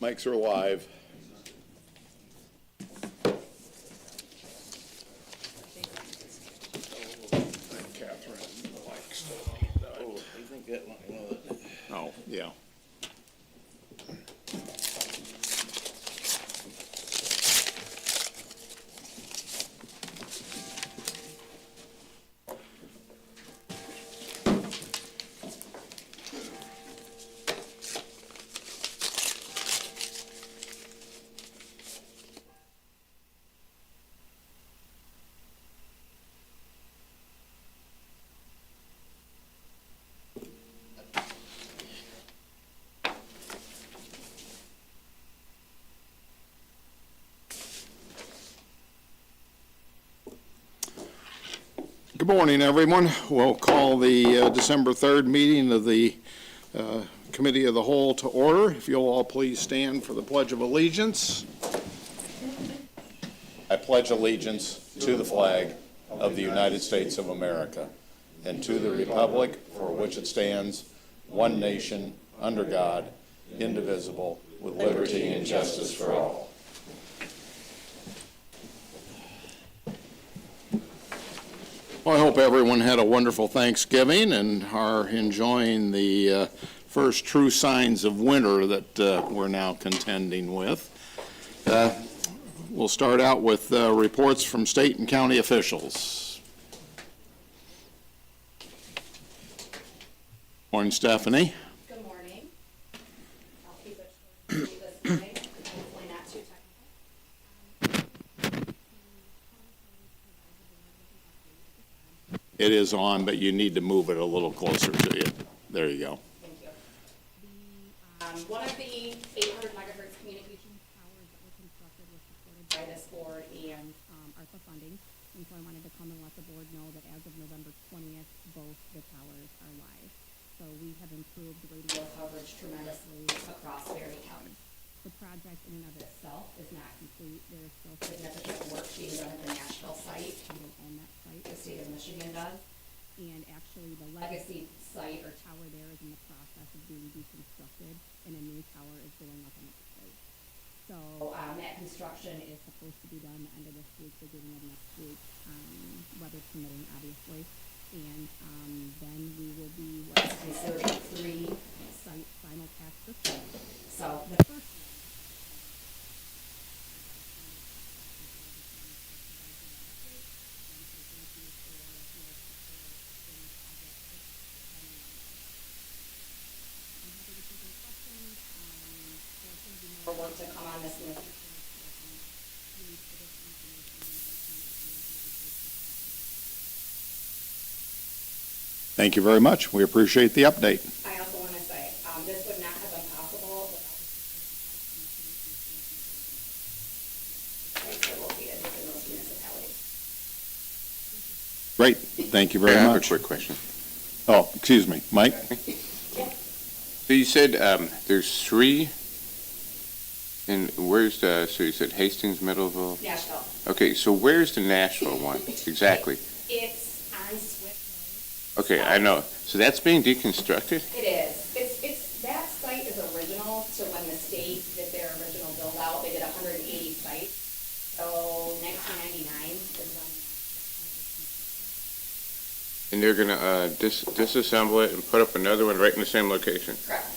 Mics are live. Catherine, the mic still died. Oh, you think that one, Oh, yeah. Good morning, everyone. We'll call the December 3rd meeting of the Committee of the Whole to order. If you'll all please stand for the Pledge of Allegiance. I pledge allegiance to the flag of the United States of America and to the republic for which it stands, one nation, under God, indivisible, with liberty and justice for all. Well, I hope everyone had a wonderful Thanksgiving and are enjoying the first true signs of winter that we're now contending with. We'll start out with reports from state and county officials. Morning, Stephanie. Good morning. I'll keep it short this morning, hopefully not too technical. It is on, but you need to move it a little closer to you. There you go. Thank you. One of the 800 megahertz communication towers that were constructed was supported by this board and ARPA funding. And so I wanted to come and let the board know that as of November 20th, both the towers are live. So we have improved radio coverage tremendously across Berry County. The project in and of itself is not complete. There is still significant work being done at the Nashville site. We don't own that site. The state of Michigan does. And actually the legacy site or tower there is in the process of being deconstructed and a new tower is going up in its place. So that construction is supposed to be done the end of this week, beginning of next week, weather permitting, obviously. And then we will be what's considered a 3-site simulcast system. So the first or want to come on this in the future. Thank you very much. We appreciate the update. I also want to say, this would not have been possible without the support located within those municipalities. Great. Thank you very I have a much. quick question. Oh, excuse me, Mike? So you said there's 3, and where's so you said Hastings, Middleville? Nashville. Okay, so where's the Nashville one exactly? It's on Swift Okay, I know. So that's being deconstructed? Road. It is. It's that site is original to when the state did their original build out. They did 180 sites. So 1999 is when. And they're going to disassemble it and put up another one right in the same location? Correct.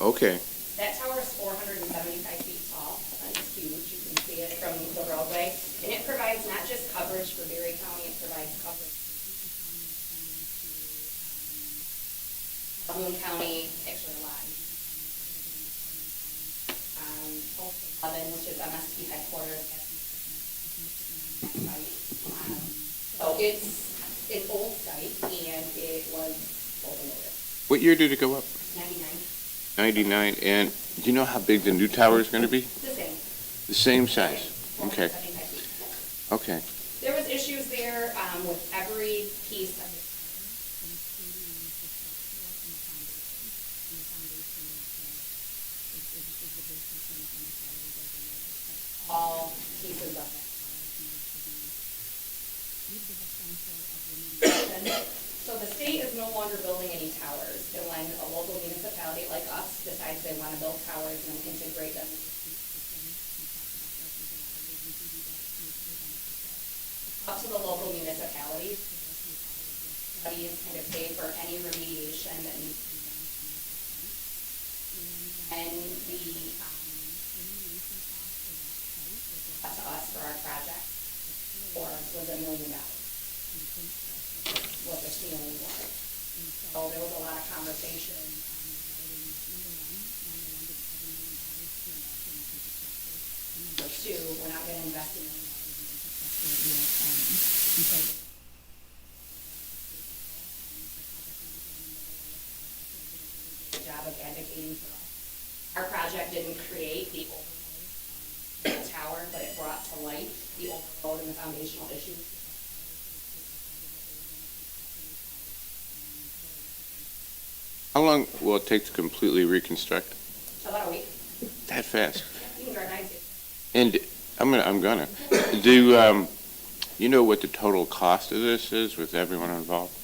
Okay. That tower is 475 feet tall. It's huge. You can see it from the roadway. And it provides not just coverage for Berry County, it provides coverage for Boone County, actually a lot. Post 11, which is MSP headquarters. So it's an old site and it was overloaded. What year did it go up? 99. 99. And do you know how big the new tower is going to be? The same. The same size? Okay. 475 feet. Okay. There was issues there with every piece of the all pieces of that tower needed to have some sort of remediation. So the state is no longer building any towers, and when a local municipality like us decides they want to build towers and integrate them, up to the local municipalities, studies kind of pay for any remediation that needs to be done. And the remediation cost for that site was brought to us for our project, or was $1 million. What the ceiling was. And so there was a lot of conversation regarding, number two, we're not going to invest $1 million in infrastructure. The job of advocating for us. Our project didn't create the overload of the tower, but it brought to light the overload and the foundational issues. How long will it take to completely reconstruct? About a week. That fast? You can drive 90. And I'm gonna. Do you know what the total cost of this is with everyone involved?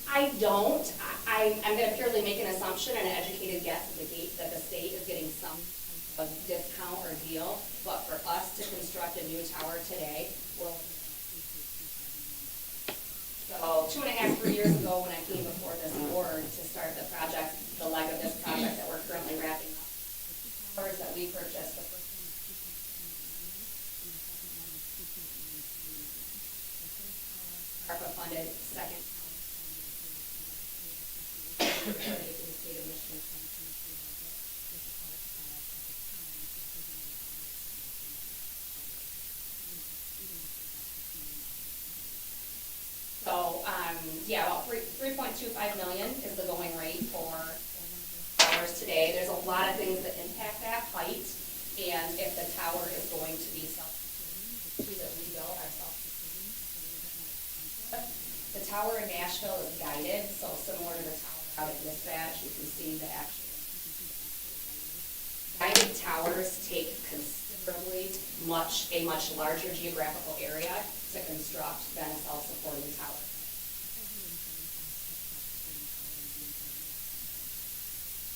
I don't. I'm going to purely make an assumption and an educated guess that the state is getting some type of discount or deal, but for us to construct a new tower today, we're looking at about $2.5 to 3 years ago when I came before this board to start the project, the leg of this project that we're currently wrapping up, the 2 towers that we purchased, the first one was $2.9 million, and the second one was $3 million. The first ARPA funded, second tower funded to the state of Michigan 2023 budget with the help of the county. So yeah, about $3.25 million is the going rate for towers today. There's a lot of things that impact that height, and if the tower is going to be self-sustaining, the 2 that we built are self-sustaining, it's a little bit more expensive. The tower in Nashville is guided, so similar to the tower out at Dispatch, you can see the actual guided towers take considerably a much larger geographical area to construct than a self-supporting tower.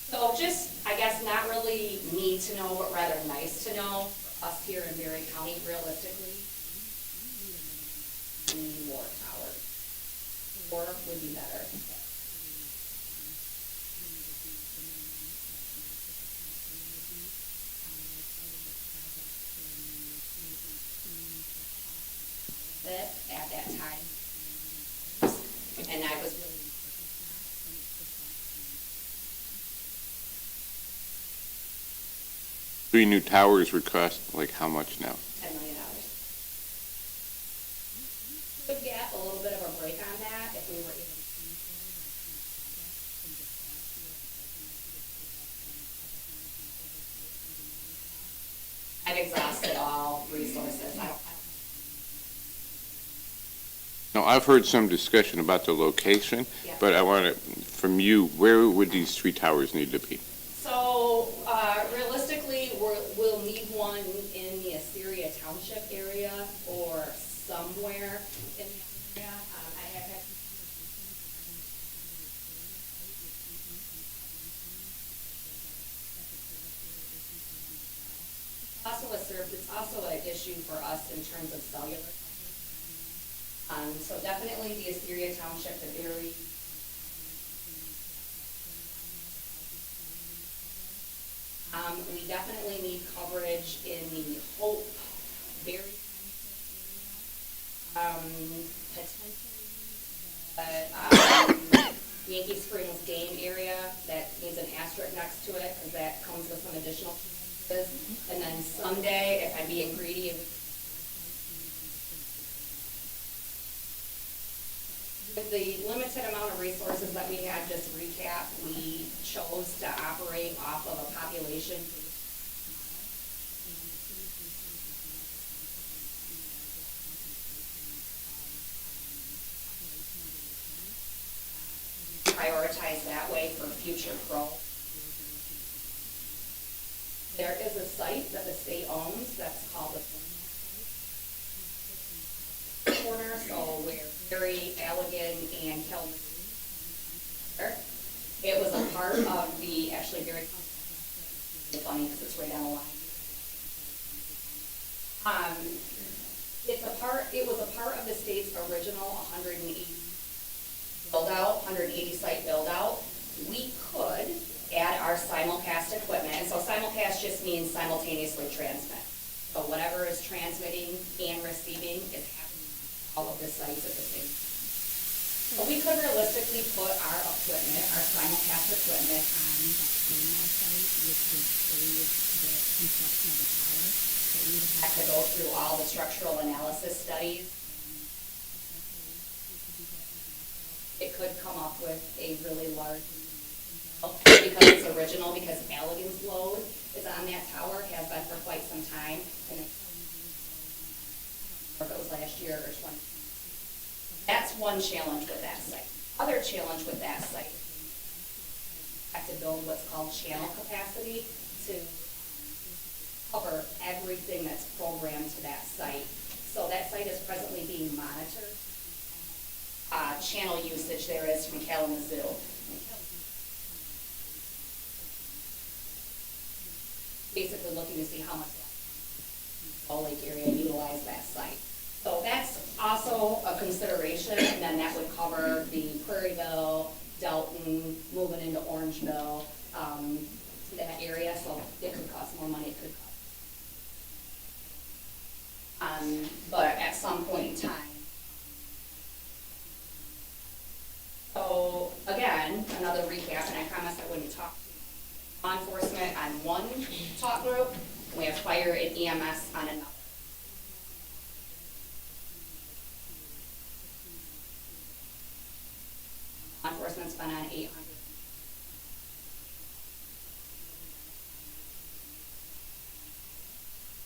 So just, I guess, not really need to know, but rather nice to know, for us here in Berry County, realistically, we need more towers. 4 would be better. At that time, and I was really Three new towers would cost like how much now? $10 million. Could get a little bit of a break on that if we were able to see I've exhausted all resources. Now, I've heard some discussion about the location, Yeah. but I want to, from you, where would these 3 towers need to be? So realistically, we'll need one in the Assyria Township area or somewhere in the area. I have had some conversations it's also an issue for us in terms of cellular coverage. So definitely the Assyria Township, the Berry. We definitely need coverage in the Hope, Berry Township area. Potentially Yankee Springs game area that needs an asterisk next to it because that comes with some additional challenges. And then someday, if I'm being greedy, with the limited amount of resources that we had, just to recap, we chose to operate off of a population prioritize that way for future growth. There is a site that the state owns that's called the corner, so where Berry, Allegan, and Kelly part of the, actually very funny because it's right on the line. It was a part of the state's original 180 build-out, 180 site build-out. We could add our simulcast equipment, and so simulcast just means simultaneously transmit. So whatever is transmitting and receiving is happening on all of the sites at the same time. So we could realistically put our equipment, our simulcast equipment On that same site, which would save the construction of a tower, but we would have to go through all the structural analysis studies. It could come up with a really large, because it's original, because Allegan's load is on that tower, has been for quite some time, and if it was last year or 20. That's one challenge with that site. Other challenge with that site, have to build what's called channel capacity to cover everything that's programmed to that site. So that site is presently being monitored. Channel usage there is from Kalamazoo. Basically looking to see how much Salt Lake area utilize that site. So that's also a consideration, and then that would cover the Prairieville, Delton, moving into Orangeville, that area, so it could cost more money, it could cost. But at some point in time. So again, another recap, and I promised I wouldn't talk to law enforcement on one talk group, we have fire and EMS on another. Law enforcement's been on 800.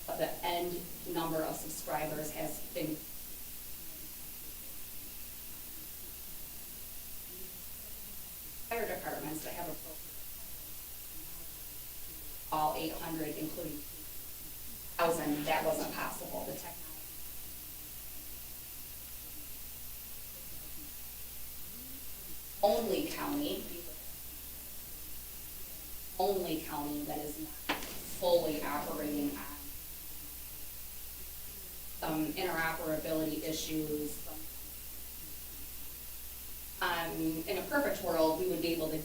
But the end number of subscribers has been fire departments that have a all 800, including 1,000, that wasn't possible. The technology. Only county that is not fully operating on some interoperability issues. In a perfect world, we would be able to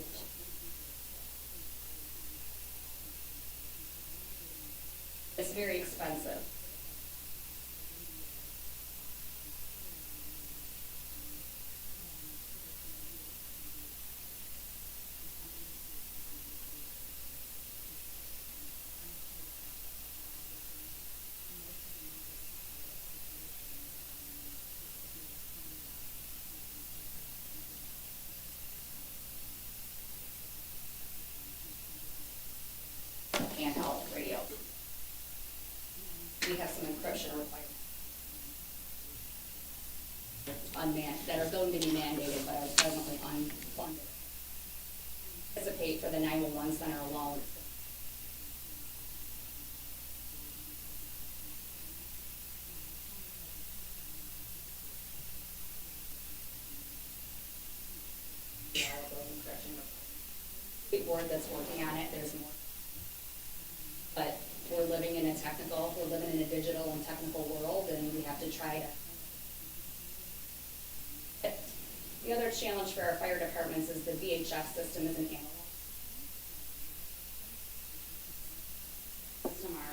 it's very expensive. Handheld radio. We have some encryption requirements unmanned that are going to be mandated but are presently unfunded. Anticipate for the 911 center alone. Big board that's working on it. There's more. But we're living in a digital and technical world, and we have to try to. The other challenge for our fire departments is the VHF system is an analog system. Our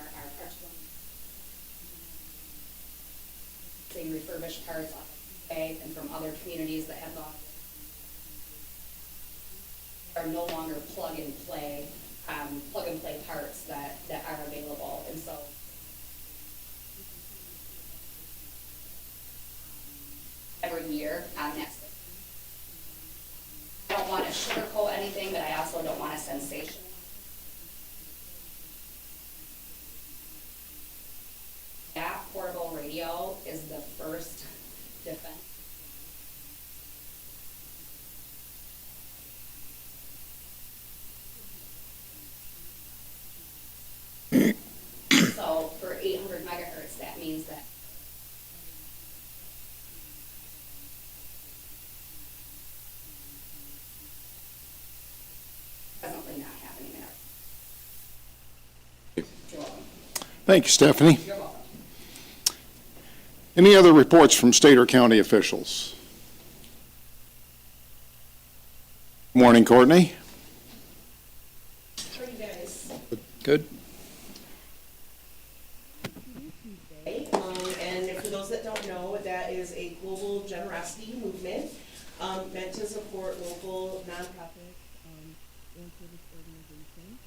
saying refurbished parts off of eBay and from other communities that have gone are no longer plug and play parts that are available, and so every year on that. I don't want to sugarcoat anything, but I also don't want to sensationalize. That portable radio is the first defense. So for 800 megahertz, that means that Thank you, Stephanie. Any other reports from state or county officials? Morning, Courtney. How are you guys? Good. And for those that don't know, that is a global generosity movement meant to support local nonprofits and service organizations.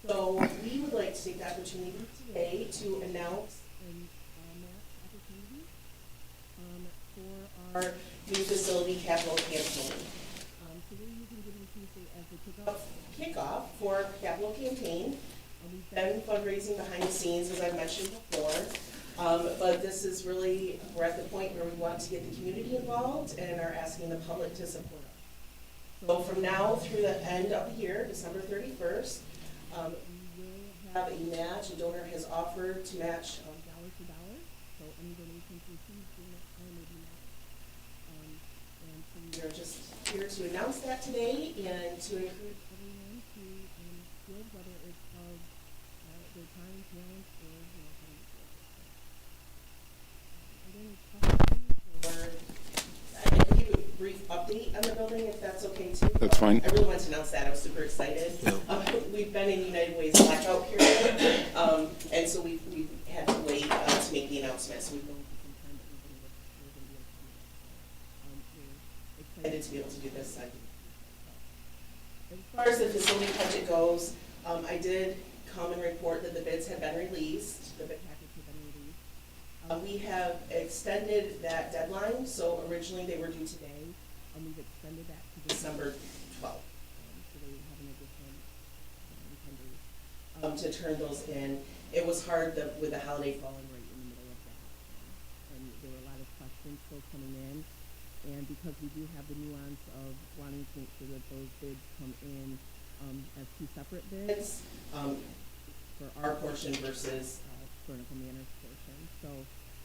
So we would like to take the opportunity today to announce a match opportunity for our new facility capital campaign. So we're using Giving Tuesday as the kickoff for our capital campaign. We've been fundraising behind the scenes, as I mentioned before. But this is really, we're at the point where we want to get the community involved and are asking the public to support us. So from now through the end of the year, December 31st, we will have a match. A donor has offered to match dollar for dollar. So any donations received during that time will be matched. And so we are just here to announce that today and to encourage everyone to give, whether it's of their time, talent, or I can give a brief update on the building, if that's okay too. That's fine. I really wanted to announce that. I was super excited. We've been in United Way's blackout period, and so we've had to wait to make the announcement. So we've known for some time that we're going to be we're excited to be able to do this. As far as the facility budget goes, I did come and report that the bids have been released. The bid package has been released. We have extended that deadline, so originally they were due today, and we've extended that to December 12th. So they have an additional 10 days to turn those in. It was hard with the holiday falling right in the middle of that, and there were a lot of questions still coming in. And because we do have the nuance of wanting to make sure that those bids come in as two separate bids for our portion versus Vertical Manor's portion. So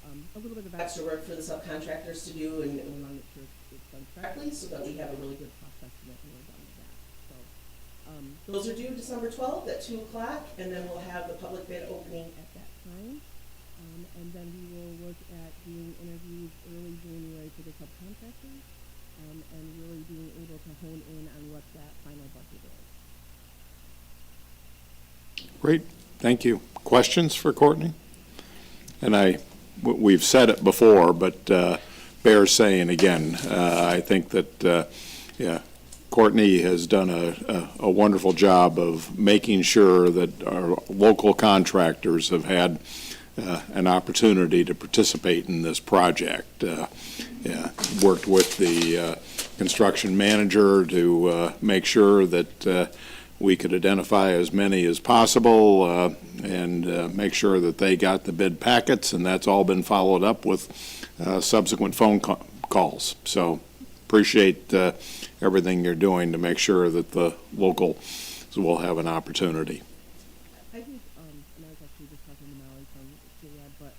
a little bit of extra work for the subcontractors to do, and we want to make sure it's done correctly so that we have a really good cost estimate when we're done with that. So those are due December 12th at 2 o'clock, and then we'll have the public bid opening at that time. And then we will look at doing interviews early January for the subcontractors, and really being able to hone in on what that final budget is. Great. Thank you. Questions for Courtney? And we've said it before, but bears saying again. I think that, Courtney has done a wonderful job of making sure that our local contractors have had an opportunity to participate in this project. Worked with the construction manager to make sure that we could identify as many as possible and make sure that they got the bid packets, and that's all been followed up with subsequent phone calls. So appreciate everything you're doing to make sure that the locals will have an opportunity. I think, and I was actually just talking to Molly from Gilead, but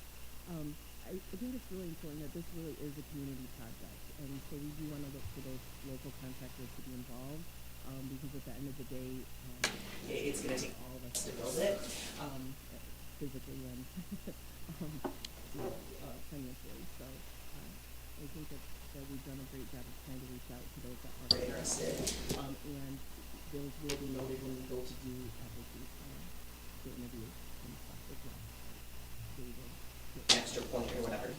I think it's really important that this really is a community project, and so we do want to look for those local contractors to be involved, because at the end of the day, it's going to take all of us to build it, physically and financially. So I think that we've done a great job of trying to reach out to those that are interested, and those will be noted when we go to do the interview and stuff as well. So we will get an extra point or whatever.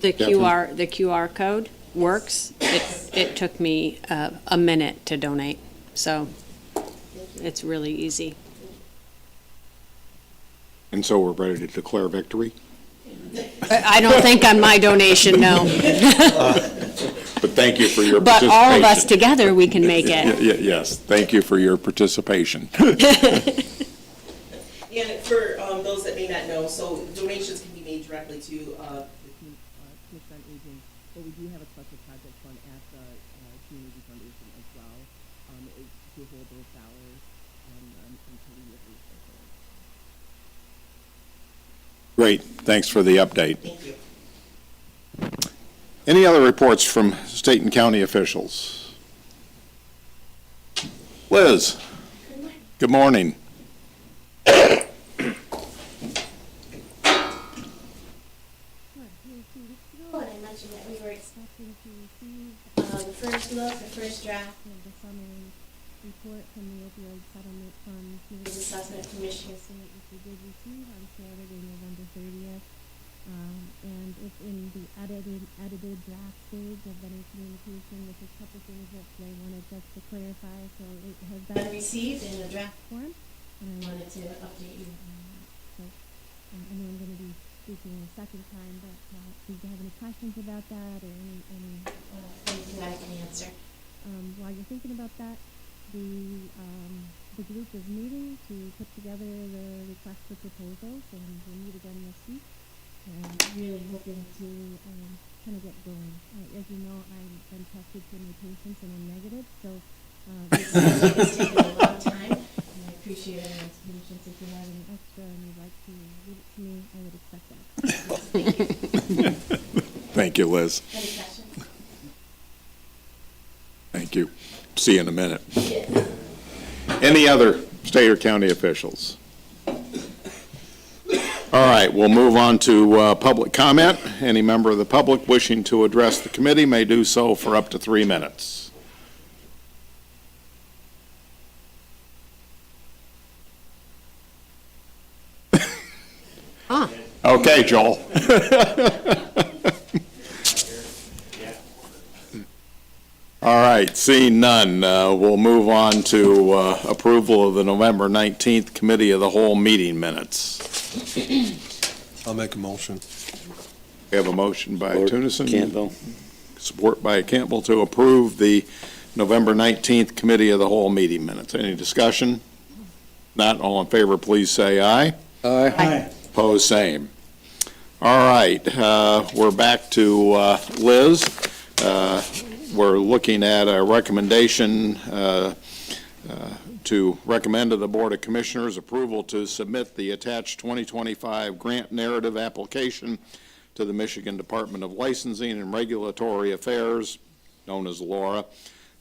The QR code works. It took me a minute to donate, so it's really easy. And so we're ready to declare victory? I don't think on my donation, no. But thank you for your But participation. all of us together, we can make it. Yes, thank you for your participation. And for those that may not know, so donations can be made directly to the Commission on Aging, but we do have a special project fund at the Community Foundation as well, to hold those dollars until we get resources. Great, thanks for the update. Thank you. Any other reports from state and county officials? Liz, good morning. were expecting to receive the first look, the first draft of the summary report from the opioid settlement funds of made the assessment from Michigan State, which we did receive on Saturday, November 30th. And it's in the edited draft stage of any communication with a couple things that they wanted us to clarify. So it has been been received in a draft form. And I wanted to update you. I know I'm going to be speaking a second time, but do you have any questions about that or any Anything I can answer. while you're thinking about that, the group is meeting to put together the request for proposals, and we'll meet again this week. And really hoping to kind of get going. As you know, I've been tested for my patients and I'm negative, so It's taken a long time, and I appreciate everyone's patience. if you have any extra and you'd like to give it to me, I would accept that. Thank you, Liz. Any questions? Thank you. See you in a minute. Any other state or county officials? All right, we'll move on to public comment. Any member of the public wishing to address the committee may do so for up to 3 minutes. Okay, Joel. All right, seeing none, we'll move on to approval of the November 19th Committee of the Whole meeting minutes. I'll make a motion. We have a motion by Support, Tunison. Campbell. Support by Campbell to approve the November 19th Committee of the Whole meeting minutes. Any discussion? Not all in favor, please say aye. Aye. Opposed, same. All right, we're back to Liz. We're looking at a recommendation to recommend to the Board of Commissioners approval to submit the attached 2025 grant narrative application to the Michigan Department of Licensing and Regulatory Affairs, known as LAURA,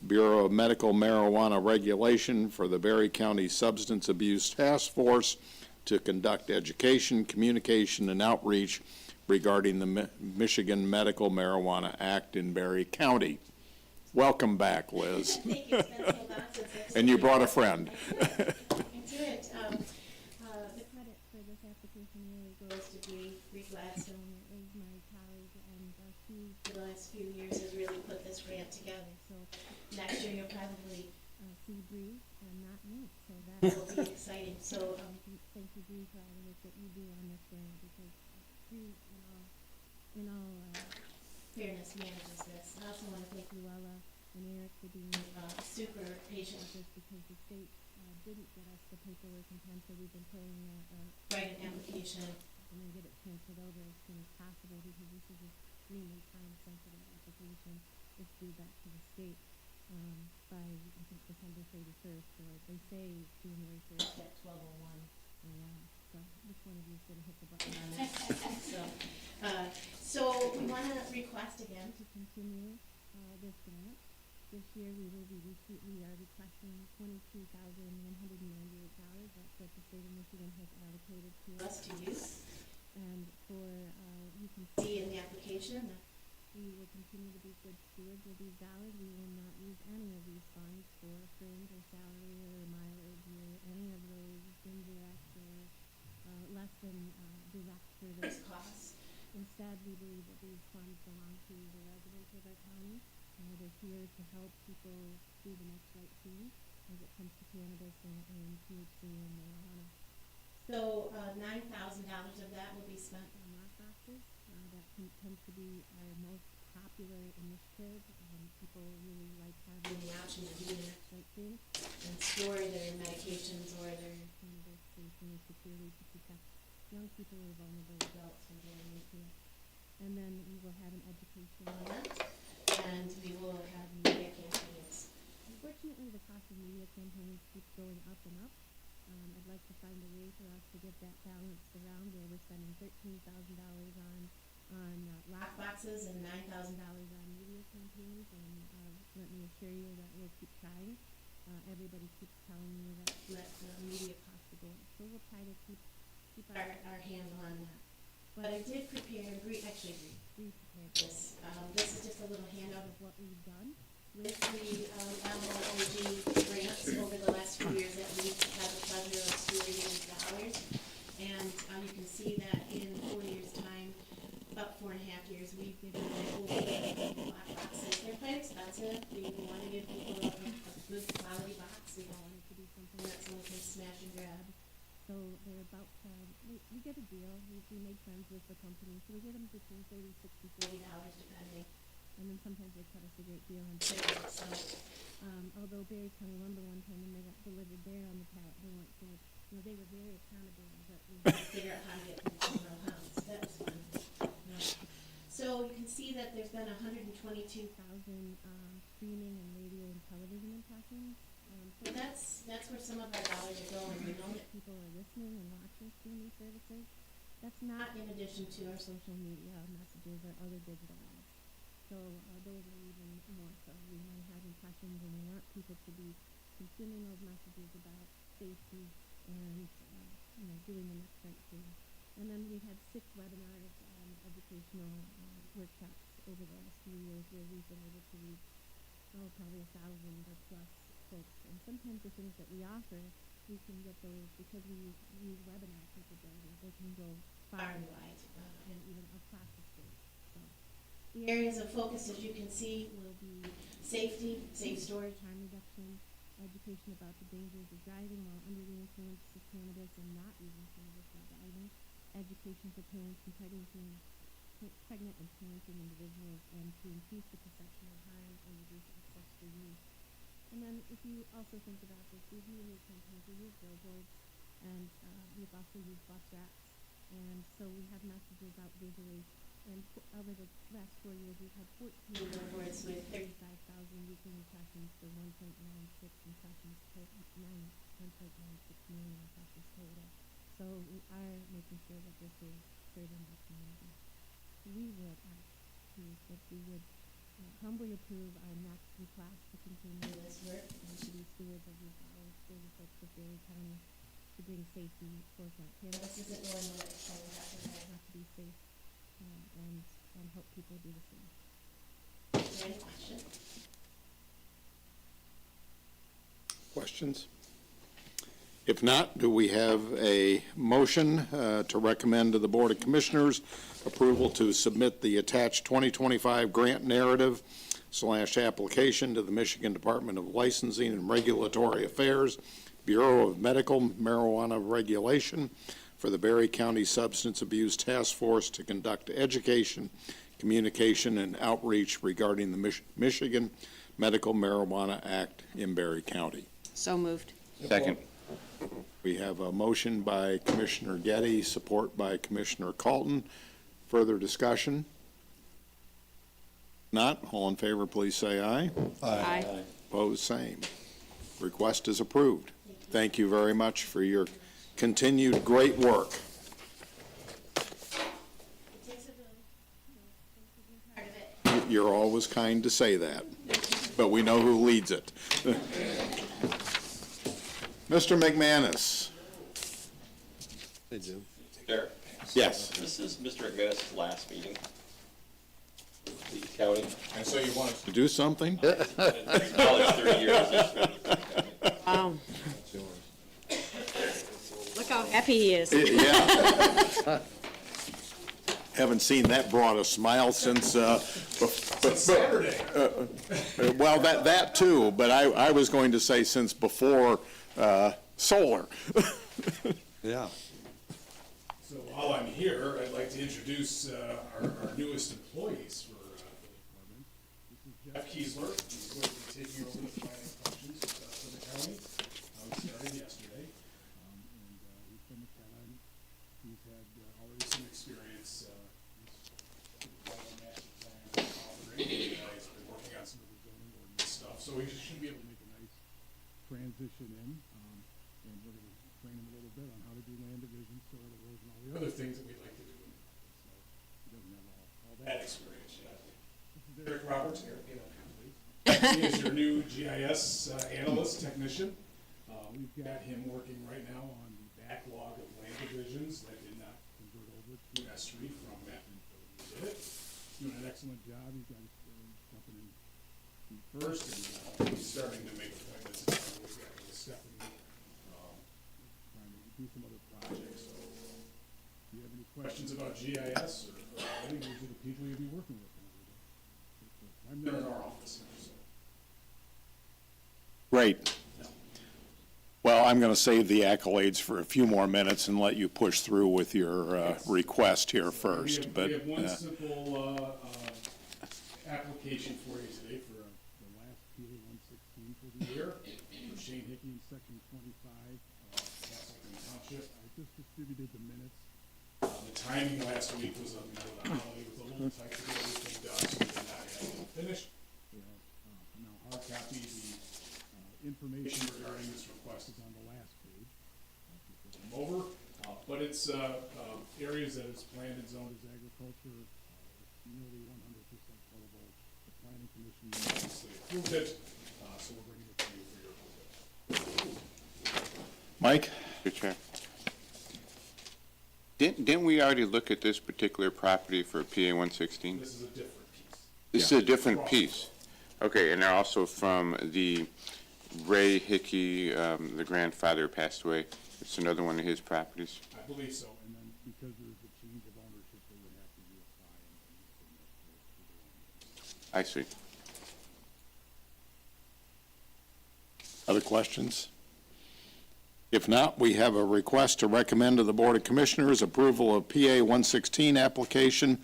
Bureau of Medical Marijuana Regulation for the Berry County Substance Abuse Task Force to conduct education, communication, and outreach regarding the Michigan Medical Marijuana Act in Berry County. Welcome back, Liz. Thank you. It's been so long since I've And you brought a friend. I did. The credit for this application really goes Goes to Bree Gladstone. is my colleague, and she For the last few years has really put this grant together. So next year you'll probably see Bree and not me, so that will be exciting. So thank you, Bree, for all the work that you do on this grant, because Bree, in all fairness manages this. I also want to thank Luella and Eric for being super patient with this, because the state didn't get us the paperwork in time, so we've been putting write an application. and then get it transferred over as soon as possible, because this is a extremely time-sensitive application. It's due back to the state by, I think, December 31st, or they say January 1st. At 12:01. So which one of you is going to hit the button on that? So we want to request again. To continue this grant. This year, we are requesting $22,198. That's what the state of Michigan has allocated to us. Us to use. And you can See in the application that we will continue to be good stewards of these dollars. We will not use any of these funds for fringe or salary or mileage or any of those indirect or less than direct service there's costs. Instead, we believe that these funds belong to the residents of our county. They're here to help people do the next right thing as it comes to cannabis and THC and marijuana. So $9,000 of that will be spent On lockboxes, that tends to be our most popular initiative. People really like on having the option to do the next right thing. and store their medications or their Cannabis safely and securely to protect young people or vulnerable adults from getting into it. And then we will have an education on on that. And we will have media campaigns. Unfortunately, the cost of media campaigns keeps going up and up. I'd like to find a way for us to get that balanced around where we're spending $13,000 on Lockboxes and $9,000. on media campaigns, and let me assure you that we'll keep trying. Everybody keeps telling me that Let the media possible, so we'll try to keep our handle on that. But I did prepare, Bree prepared This is just a little handout of what we've done. with the MOOG grants over the last few years that we've had the pleasure of stewarding these dollars. And you can see that in 4 years' time, about 4.5 years, we've given over black boxes. They're quite expensive. We want to give people a good quality box. We don't want it to be something that someone can smash and grab. So they're about, we get a deal, we make friends with the company, so we get them between $30, $60, $40, $40 depending. and then sometimes they cut us a great deal on So, although Berry County Lumber one time when they got delivered there on the pallet, they weren't so, they were very accommodating, but we figure out how to get them to 200 pounds. That was fun. Yeah. So you can see that there's been 122. streaming and radio and television impressions. But that's where some of our dollars are going. We know that People are listening and watching streaming services. That's not not in addition to our social media messages or other digital ads. So those are even more so. We want to have impressions and we want people to be consuming those messages about safety and doing the next right thing. And then we've had 6 webinars, educational workshops over the last few years where we've been able to reach probably 1,000 or plus folks. And sometimes the things that we offer, we can get those because we use webinar capabilities. They can go far far and wide. and even across the state. So The areas of focus, as you can see, will be safety, safe storage, harm reduction, education about the dangers of driving while under the influence of cannabis and not using cannabis while driving, education for parents and pregnant and parenting individuals, and to increase the perception of harm and reduce access for youth. And then if you also think about this, these media campaigns, we use billboards, and we've also used bus wraps, and so we have messages out visually. And over the last 4 years, we've had 14 billboards with 35,000 weekly impressions for 1.96 impressions total, 1.96 million impressions total. So we are making sure that this is serving our community. We would ask you that you would humbly approve our next class to continue this work. and to be stewards of these dollars for the folks of Berry County to bring safety forefront. Cannabis This isn't going away, so we have to have to be safe and help people do the same. Is there any questions? Questions? If not, do we have a motion to recommend to the Board of Commissioners approval to submit the attached 2025 grant narrative / application to the Michigan Department of Licensing and Regulatory Affairs, Bureau of Medical Marijuana Regulation, for the Berry County Substance Abuse Task Force to conduct education, communication, and outreach regarding the Michigan Medical Marijuana Act in Berry County? So moved. Second. We have a motion by Commissioner Getty, support by Commissioner Colton. Further discussion? Not, all in favor, please say aye. Aye. Opposed, same. Request is approved. Thank you very much for your continued great work. It takes a village. Part of it. You're always kind to say that, but we know who leads it. Mr. McManus? Hey, Jim. Derek, Yes. this is Mr. McManus' last meeting with the county. And so you want us to do something? He's acknowledged 30 years. Wow. Look how happy he is. Yeah. Haven't seen that broad a smile since, Saturday. Well, that too, but I was going to say since before solar. Yeah. So while I'm here, I'd like to introduce our newest employees for the department. This is Jeff Kiesler. He's going to be taking over the planning functions for the county. He started yesterday. And he's been with Kevin. He's had already some experience. He's master plan, operating. He's been working on some of the zoning ordinance stuff. So he should be able to make a nice transition in. And we're going to train him a little bit on how to do land division, soil erosion, all the other things that we'd like to do. So he doesn't have all that experience yet. This is Eric Roberts here. He is your new GIS analyst technician. We've got him working right now on the backlog of land divisions that did not convert over to S3 from map info when we did it. doing an excellent job. You guys jumping in feet first, and he's starting to make appointments. We've got with Stephanie, trying to do some other projects. So, do you have any questions about GIS or any of these are the people you'll be working with? I'm there in our office now, so. Great. Well, I'm going to save the accolades for a few more minutes and let you push through with your request here first. We have one simple application for you today for the last PA 116 for the year for Shane Hickey in Section 25, Castleton Township. I just distributed the minutes. The timing last week was a holiday, it was a little tight to get everything done, so we did not have it finished. We have now hard copy. The information regarding this request is on the last page. Flip them over, but it's areas that is planned and zoned as agriculture. It's nearly 100% tillable. The planning commission obviously approved it, so we're bringing it to you for your approval. Mike? Mr. Chair. Didn't we already look at this particular property for PA 116? This is a different piece. This is a different piece. Okay, and they're also from the Ray Hickey, the grandfather passed away. It's another one of his properties. I believe so, and then because there's a change of ownership, they would have to reapply and I see. Other questions? If not, we have a request to recommend to the Board of Commissioners approval of PA 116 application,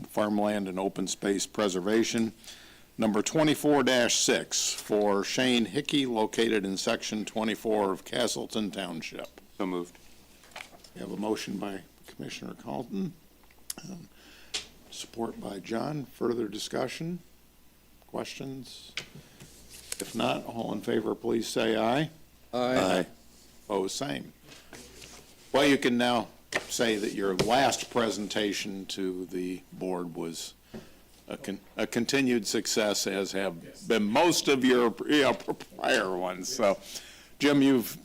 Farmland and Open Space Preservation, number 24-6 for Shane Hickey, located in Section 24 of Castleton Township. So moved. We have a motion by Commissioner Carlton, support by John. Further discussion? Questions? If not, all in favor, please say aye. Aye. Opposed, same. Well, you can now say that your last presentation to the board was a continued success, as have been most of your prior ones. So, Jim, you've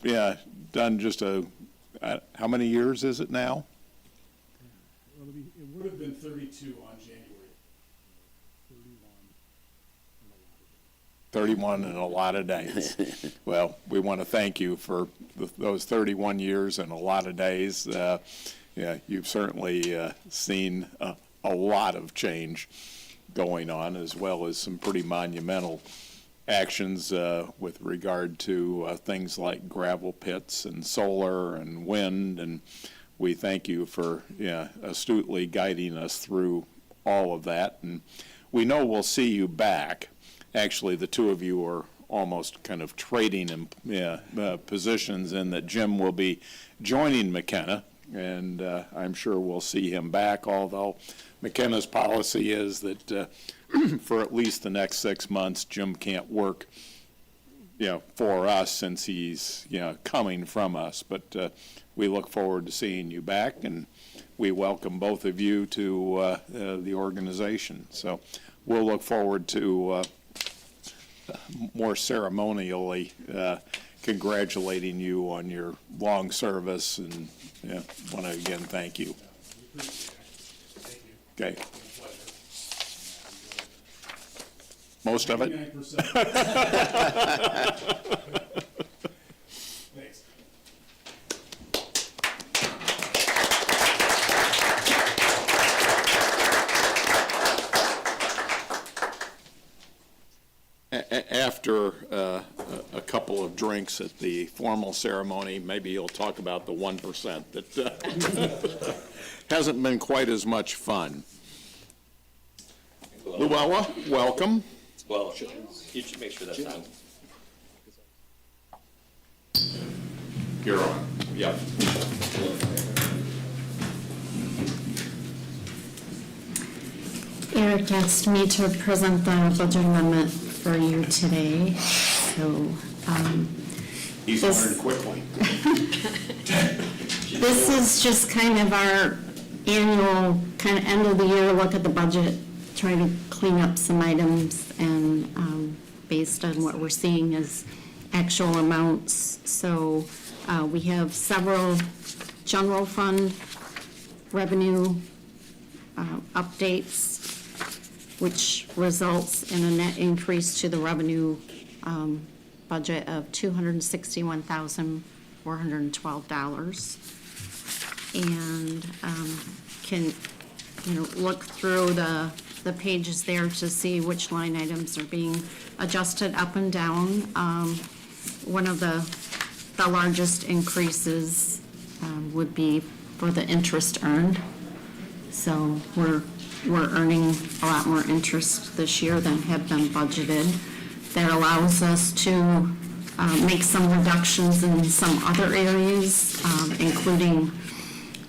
done just how many years is it now? Well, it would have been 32 on January. 31 in a lot of days. Well, we want to thank you for those 31 years and a lot of days. You've certainly seen a lot of change going on, as well as some pretty monumental actions with regard to things like gravel pits and solar and wind, and we thank you for astutely guiding us through all of that. And we know we'll see you back. Actually, the two of you are almost kind of trading in positions, in that Jim will be joining McKenna, and I'm sure we'll see him back, although McKenna's policy is that for at least the next 6 months, Jim can't work for us, since he's coming from us. But we look forward to seeing you back, and we welcome both of you to the organization. So we'll look forward to more ceremonially congratulating you on your long service, and want to again thank you. Okay. Most of it? 99%. Thanks. After a couple of drinks at the formal ceremony, maybe you'll talk about the 1% that hasn't been quite as much fun. Luella, welcome. Well, you should make sure that's on. You're on. Yep. Eric asked me to present the budget amendment for you today, so, He's This- learned quickly. this is just kind of our annual, kind of end of the year look at the budget, try to clean up some items, and, based on what we're seeing as actual amounts. So, we have several general fund revenue, updates. which results in a net increase to the revenue budget of $261,412. And can, look through the pages there to see which line items are being adjusted up and down. One of the largest increases would be for the interest earned. So we're earning a lot more interest this year than had been budgeted. That allows us to make some reductions in some other areas, including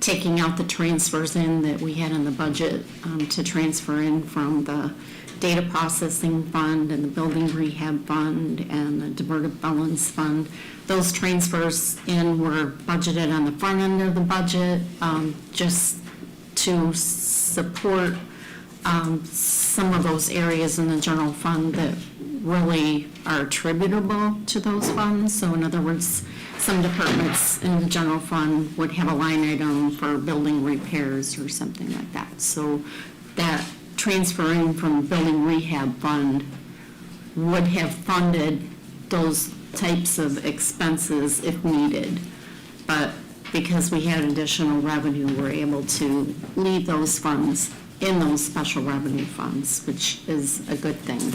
taking out the transfers in that we had in the budget to transfer in from the data processing fund and the building rehab fund and the diverted balance fund. Those transfers in were budgeted on the front end of the budget just to support some of those areas in the general fund that really are attributable to those funds. So in other words, some departments in the general fund would have a line item for building repairs or something like that. So that transferring from building rehab fund would have funded those types of expenses if needed. But because we had additional revenue, we're able to leave those funds in those special revenue funds, which is a good thing.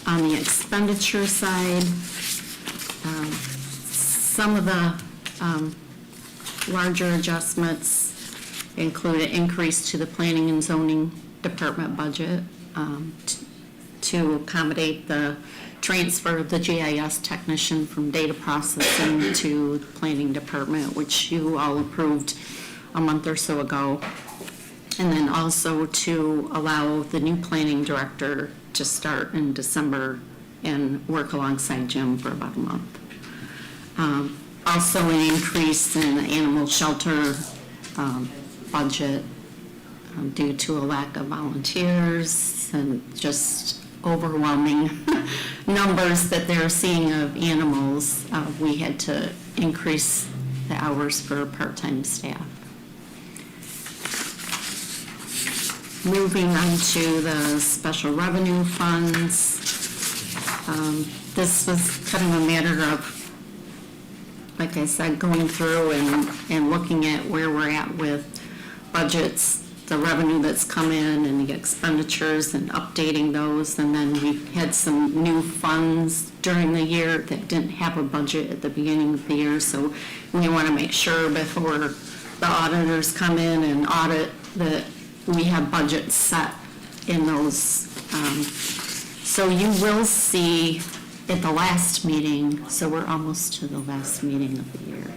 On the expenditure side, some of the larger adjustments include an increase to the planning and zoning department budget to accommodate the transfer of the GIS technician from data processing to the planning department, which you all approved a month or so ago. And then also to allow the new planning director to start in December and work alongside Jim for about a month. Also an increase in the animal shelter budget due to a lack of volunteers and just overwhelming numbers that they're seeing of animals. We had to increase the hours for part-time staff. Moving on to the special revenue funds. This was kind of a matter of, like I said, going through and looking at where we're at with budgets, the revenue that's come in and the expenditures and updating those. And then we had some new funds during the year that didn't have a budget at the beginning of the year. So we want to make sure before the auditors come in and audit that we have budgets set in those. So you will see at the last meeting, so we're almost to the last meeting of the year.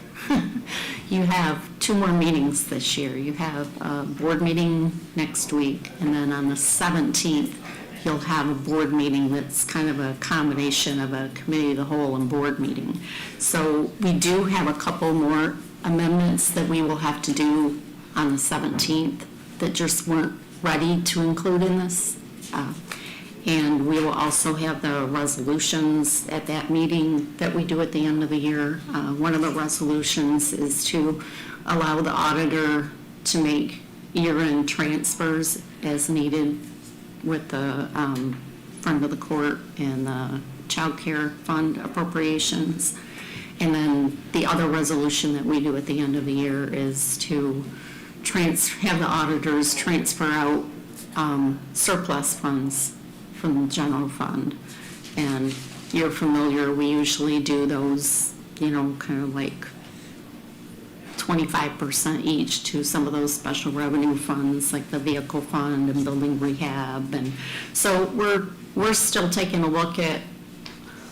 You have 2 more meetings this year. You have a board meeting next week, and then on the 17th, you'll have a board meeting that's kind of a combination of a committee of the whole and board meeting. So we do have a couple more amendments that we will have to do on the 17th that just weren't ready to include in this. And we will also have the resolutions at that meeting that we do at the end of the year. One of the resolutions is to allow the auditor to make year-end transfers as needed with the front of the court and the child care fund appropriations. And then the other resolution that we do at the end of the year is to have the auditors transfer out surplus funds from the general fund. And you're familiar, we usually do those, kind of like 25% each to some of those special revenue funds, like the vehicle fund and building rehab. And so we're still taking a look at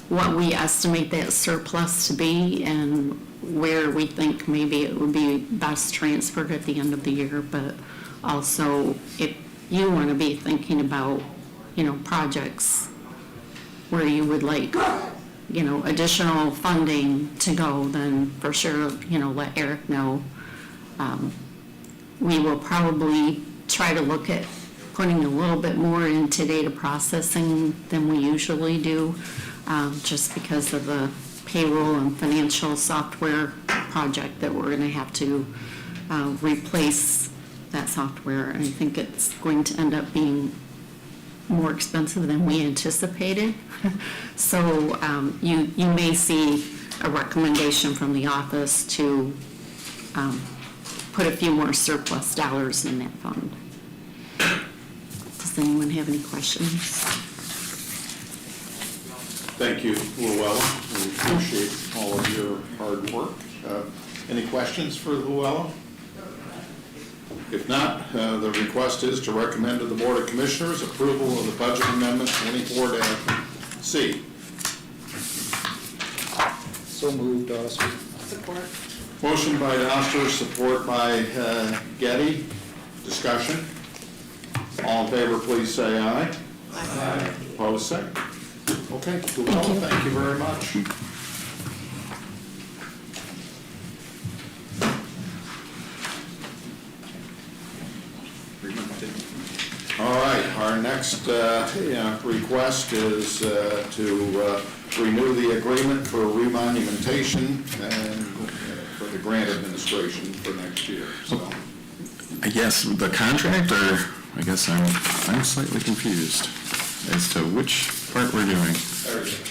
what we estimate that surplus to be and where we think maybe it would be best transferred at the end of the year. But also, if you want to be thinking about projects where you would like, additional funding to go, then for sure, let Eric know. We will probably try to look at putting a little bit more into data processing than we usually do, just because of the payroll and financial software project that we're going to have to replace that software. I think it's going to end up being more expensive than we anticipated. So you may see a recommendation from the office to put a few more surplus dollars in that fund. Does anyone have any questions? Thank you, Luella. We appreciate all of your hard work. Any questions for Luella? If not, the request is to recommend to the Board of Commissioners approval of the budget amendment 24-C. So moved, Oscar. Support. Motion by Oster, support by Getty. Discussion. All in favor, please say aye. Aye. Opposed, say. Okay, Luella, thank you very much. All right, our next request is to renew the agreement for remonumentation and for the grant administration for next year, so. I guess the contract, or I guess I'm slightly confused as to which part we're doing. Everything.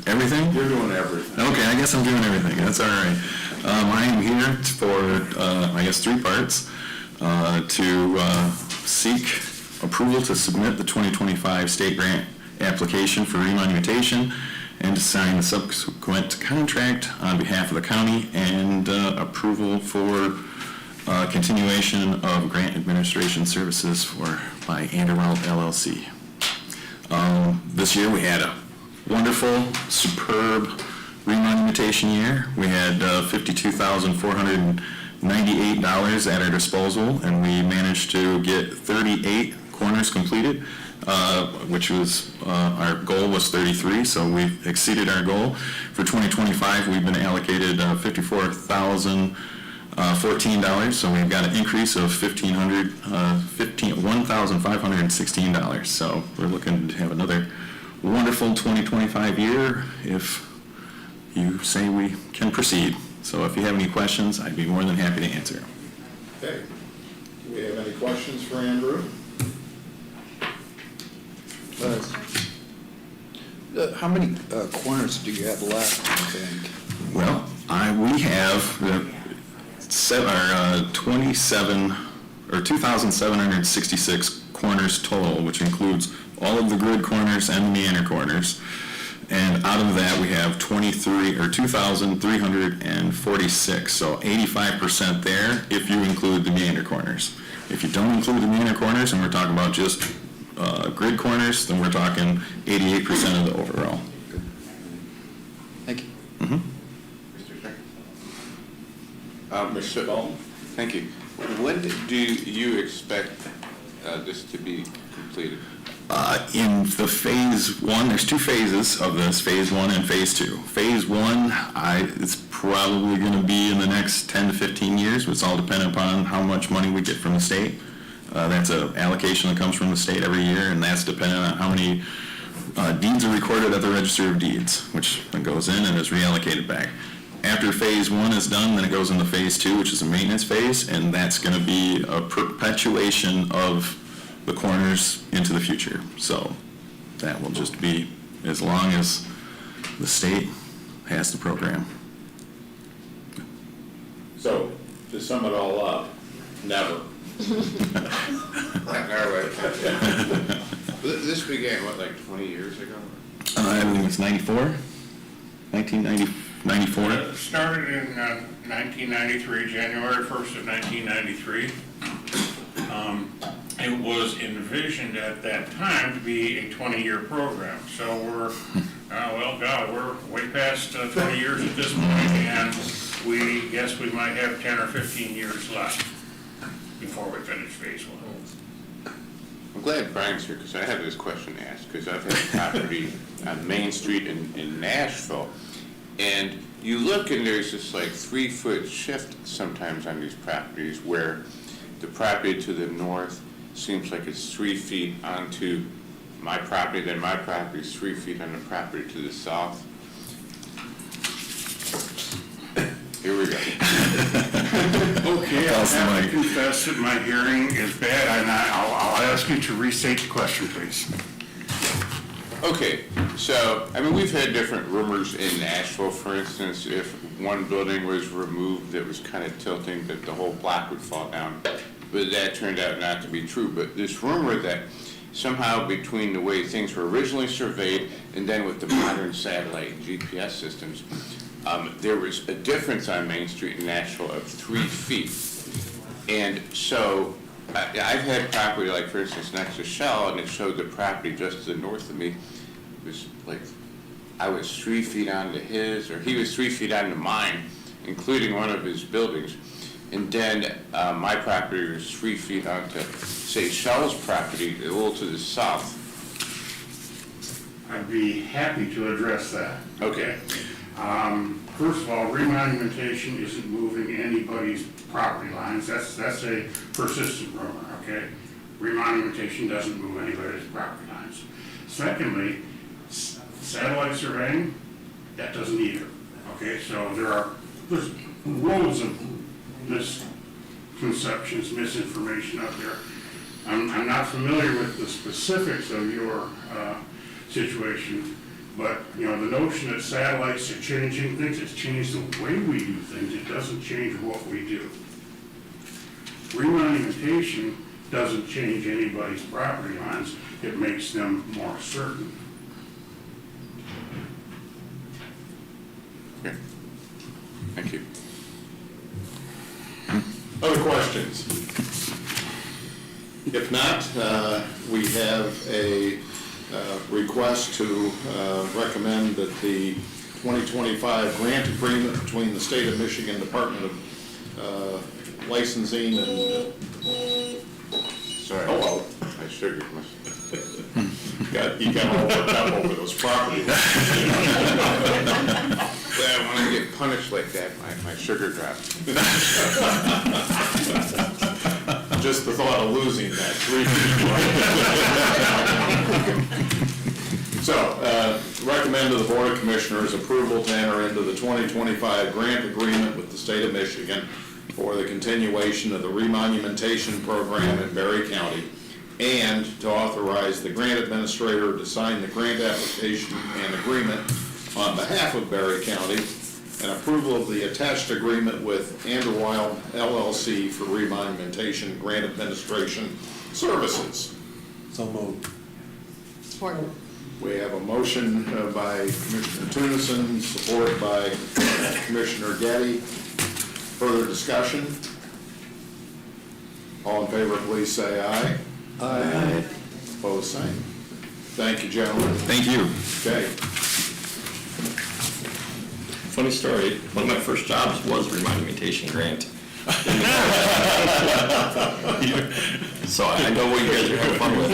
Everything? You're doing everything. Okay, I guess I'm doing everything. That's all right. I am here for, I guess, 3 parts. To seek approval to submit the 2025 state grant application for remonumentation and to sign the subsequent contract on behalf of the county, and approval for continuation of grant administration services by Anderwelt LLC. This year we had a wonderful, superb remonumentation year. We had $52,498 at our disposal, and we managed to get 38 corners completed, which was, our goal was 33, so we exceeded our goal. For 2025, we've been allocated $54,014, so we've got an increase of $1,516. So we're looking to have another wonderful 2025 year if you say we can proceed. So if you have any questions, I'd be more than happy to answer. Okay. Do we have any questions for Andrew? How many corners do you have left, I think? Well, we have 2,766 corners total, which includes all of the grid corners and the meander corners. And out of that, we have 2,346, so 85% there if you include the meander corners. If you don't include the meander corners, and we're talking about just grid corners, then we're talking 88% of the overall. Thank you. Mm-hmm. Mr. Dalton? Thank you. When do you expect this to be completed? In the phase 1, there's 2 phases of this, phase 1 and phase 2. Phase 1, it's probably going to be in the next 10 to 15 years. It's all dependent upon how much money we get from the state. That's an allocation that comes from the state every year, and that's dependent on how many deeds are recorded at the Register of Deeds, which then goes in and is reallocated back. After phase 1 is done, then it goes into phase 2, which is a maintenance phase, and that's going to be a perpetuation of the corners into the future. So that will just be as long as the state has the program. So, to sum it all up, never. This began, what, like 20 years ago? I think it's 1994. It started in 1993, January 1st of 1993. It was envisioned at that time to be a 20-year program. So we're, we're way past 20 years at this point, and we guess we might have 10 or 15 years left before we finish phase 1. I'm glad Brian's here, because I have this question to ask, because I've had property on Main Street in Nashville, and you look and there's this like 3-foot shift sometimes on these properties where the property to the north seems like it's 3 feet onto my property, then my property is 3 feet on the property to the south. Here we go. Okay, else I the have mic. to confess that my hearing is bad, and I'll ask you to restate the question, please. Okay, so, I mean, we've had different rumors in Nashville, for instance, if one building was removed that was kind of tilting, that the whole block would fall down. But that turned out not to be true. But this rumor that somehow between the way things were originally surveyed and then with the modern satellite and GPS systems, there was a difference on Main Street in Nashville of 3 feet. And so I've had property, like for instance, next to Shell, and it showed the property just to the north of me. It was like I was 3 feet onto his, or he was 3 feet onto mine, including one of his buildings. And then my property was 3 feet onto, say, Shell's property, a little to the south. I'd be happy to address that. Okay. First of all, remonumentation isn't moving anybody's property lines. That's a persistent rumor, okay? Remonumentation doesn't move anybody's property lines. Secondly, satellite surveying, that doesn't either, okay? So there's loads of misconceptions, misinformation out there. I'm not familiar with the specifics of your situation, but, you know, the notion that satellites are changing things, it's changed the way we do things, it doesn't change what we do. Remonumentation doesn't change anybody's property lines, it makes them more certain. Okay. Thank you. Other questions? If not, we have a request to recommend that the 2025 grant agreement between the State of Michigan Department of Licensing and... Sorry. Oh, I sugared myself. you got all worked up over those properties. Well, when I get punished like that, my sugar drops. Just the thought of losing that 3 feet. So, recommend to the Board of Commissioners approval to enter into the 2025 grant agreement with the State of Michigan for the continuation of the remonumentation program in Berry County, and to authorize the grant administrator to sign the grant application and agreement on behalf of Berry County, and approval of the attached agreement with Anderwild LLC for remonumentation grant administration services. So moved. Support. We have a motion by Commissioner Tunison, support by Commissioner Getty. Further discussion? All in favor, please say aye. Aye. Opposed, same. Thank you, gentlemen. Thank you. Okay. Funny story, one of my first jobs was remonumentation grant. So I know what you guys are having fun with.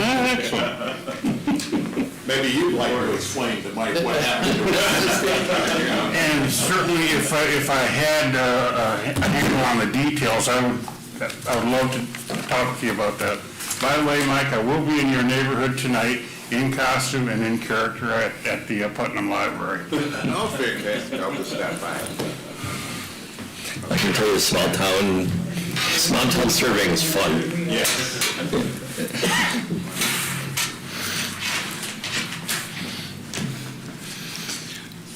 Maybe you'd like to explain to Mike what happened. And certainly, if I had a handle on the details, I would love to talk to you about that. By the way, Mike, I will be in your neighborhood tonight in costume and in character at the Putnam Library. Oh, fantastic, I'll just stop by. I can tell you, small town surveying is fun.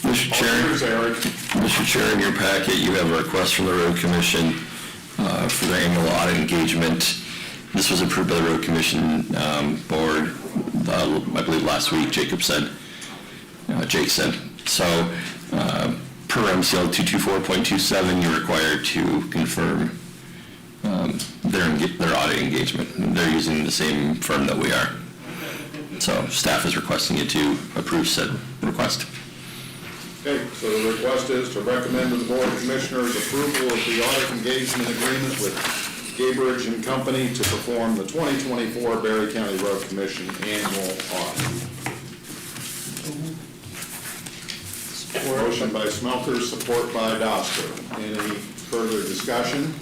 Mr. Chair. Here's Eric. Mr. Chair, in your packet, you have a request from the Road Commission for the annual audit engagement. This was approved by the Road Commission board, I believe last week, Jake said. So, per MCL 224.27, you're required to confirm their audit engagement. They're using the same firm that we are. So staff is requesting you to approve said request. Okay, so the request is to recommend to the Board of Commissioners approval of the audit engagement agreement with Gaybridge and Company to perform the 2024 Berry County Road Commission annual audit. Motion by Smelter, support by Doster. Any further discussion?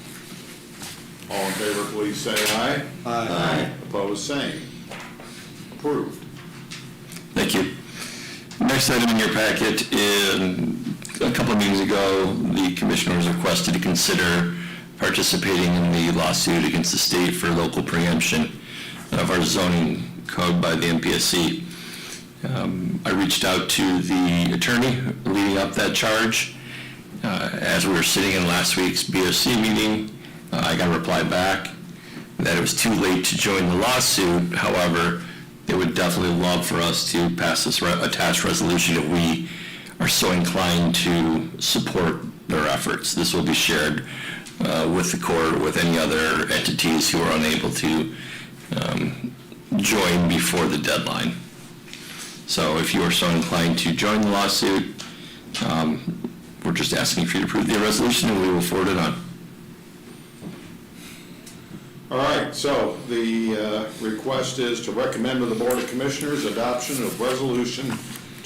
All in favor, please say aye. Aye. Opposed, same. Approved. Thank you. Next item in your packet, a couple of meetings ago, the commissioners requested to consider participating in the lawsuit against the state for local preemption of our zoning code by the MPSC. I reached out to the attorney leading up that charge. As we were sitting in last week's BOC meeting, I got a reply back that it was too late to join the lawsuit. However, they would definitely love for us to pass this attached resolution if we are so inclined to support their efforts. This will be shared with the court, with any other entities who are unable to join before the deadline. So if you are so inclined to join the lawsuit, we're just asking for you to approve the resolution and we will forward it on. All right, so the request is to recommend to the Board of Commissioners adoption of Resolution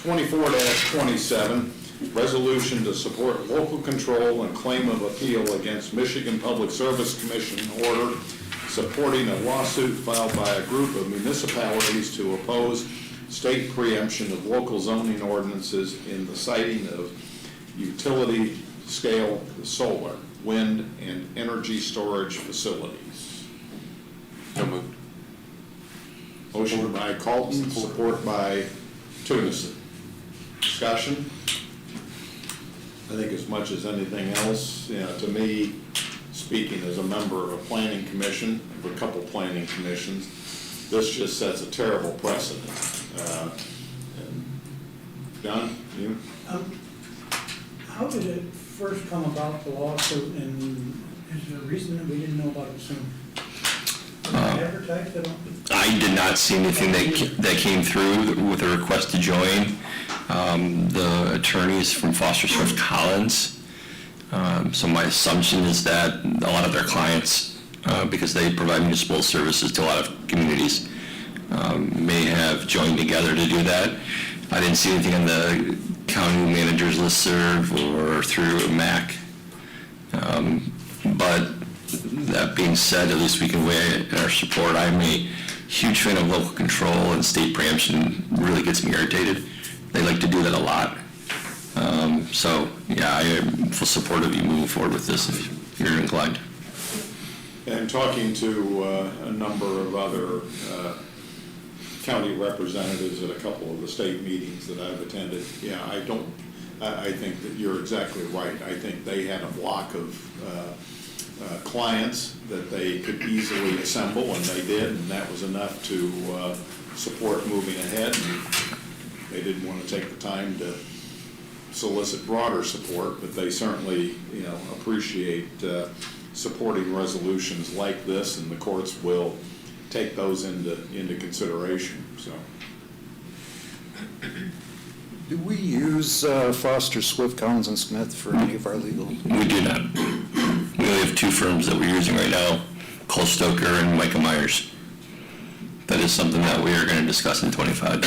24-27, resolution to support local control and claim of appeal against Michigan Public Service Commission order supporting a lawsuit filed by a group of municipalities to oppose state preemption of local zoning ordinances in the siting of utility-scale solar, wind, and energy storage facilities. So moved. Motion by Colton, support by Tunison. Discussion? I think as much as anything else, to me, speaking as a member of a planning commission, of a couple planning commissions, this just sets a terrible precedent. Don, you? How did it first come about, the lawsuit, and is there a reason that we didn't know about it sooner? Advertised it? I did not see anything that came through with a request to join. The attorneys from Foster Swift Collins. So my assumption is that a lot of their clients, because they provide municipal services to a lot of communities, may have joined together to do that. I didn't see anything on the county manager's listserv or through MAC. But that being said, at least we can weigh our support. I'm a huge fan of local control, and state preemption really gets me irritated. They like to do that a lot. So, yeah, I am full support of you moving forward with this if you're inclined. And talking to a number of other county representatives at a couple of the state meetings that I've attended, yeah, I think that you're exactly right. I think they had a block of clients that they could easily assemble, and they did, and that was enough to support moving ahead. And they didn't want to take the time to solicit broader support, but they certainly, appreciate supporting resolutions like this, and the courts will take those into consideration. So, Do we use Foster, Swift, Collins, and Smith for any of our legal? We do not. We only have two firms that we're using right now, Cole Stoker and Micah Myers. That is something that we are going to discuss in 25.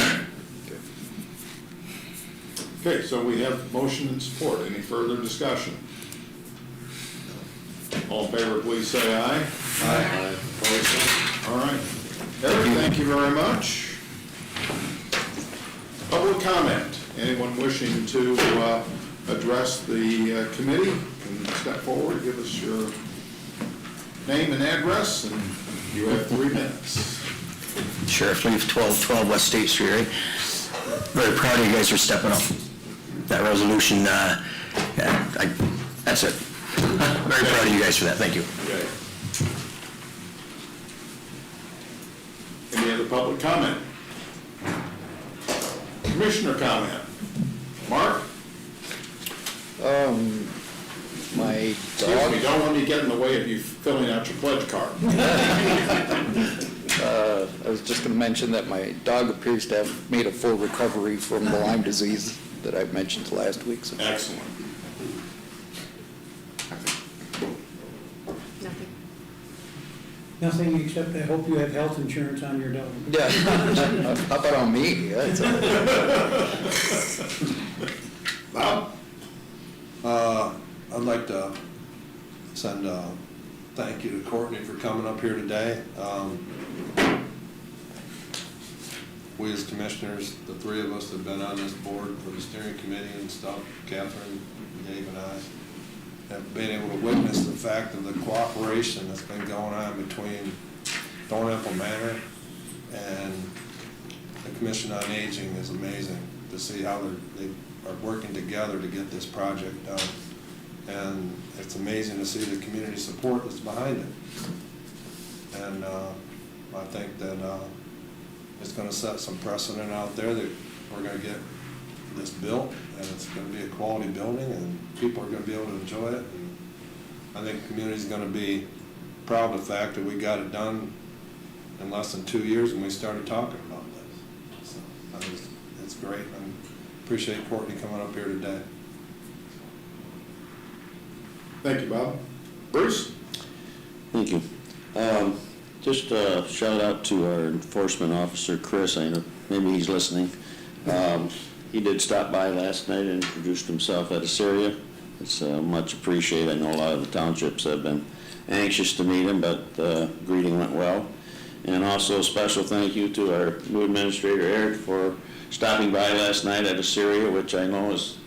okay, so we have motion and support. Any further discussion? All in favor, please say aye. Aye. Opposed? All right. Eric, thank you very much. Public comment. Anyone wishing to address the committee can step forward, give us your name and address, and you have 3 minutes. Sheriff Leaf, 1212 West State Street, right? Very proud of you guys for stepping up. That resolution, that's it. Very proud of you guys for that, thank you. Okay. Any other public comment? Commissioner comment? Mark? My Excuse me, don't let me get in the way of you filling out your pledge card. I was just going to mention that my dog appears to have made a full recovery from the Lyme disease that I mentioned last week. So. Excellent. Nothing except I hope you have health insurance on your dog. Yeah, how about on me? Yeah, it's Bob? I'd like to send a thank you to Courtney for coming up here today. We as commissioners, the 3 of us have been on this board for the steering committee and stuff, Catherine, Dave, and I. have been able to witness the fact of the cooperation that's been going on between Thornapple Manor and the Commission on Aging is amazing to see how they are working together to get this project done. And it's amazing to see the community support that's behind it. And I think that it's going to set some precedent out there that we're going to get this built, and it's going to be a quality building, and people are going to be able to enjoy it. And I think the community's going to be proud of the fact that we got it done in less than 2 years when we started talking about this. So I think it's great. I appreciate Courtney coming up here today. Thank you, Bob. Bruce? Thank you. Just a shout out to our enforcement officer, Chris. I know maybe he's listening. He did stop by last night and introduced himself at Assyria. It's much appreciated. I know a lot of the townships have been anxious to meet him, but the greeting went well. And also a special thank you to our new administrator, Eric, for stopping by last night at Assyria, which I know is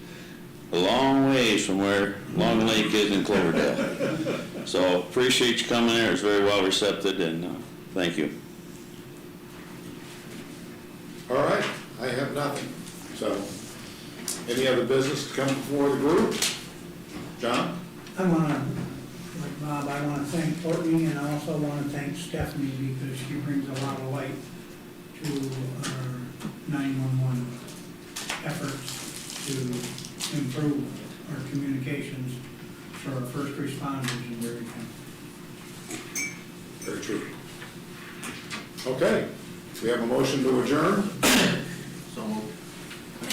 a long ways from where Long Lake is in Cloverdale. So appreciate you coming there. It's very well received, and thank you. All right, I have nothing. So, any other business to come before the group? John? I want to, like Bob, I want to thank Courtney, and I also want to thank Stephanie because she brings a lot of light to our 911 efforts to improve our communications for our first responders and everything. Very true. Okay, we have a motion to adjourn. So moved. Was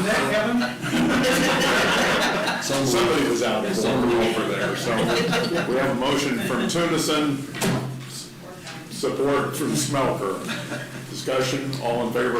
that Kevin? Somebody was out over there, so we have a motion from Tunison, support from Smelker. Discussion, all in favor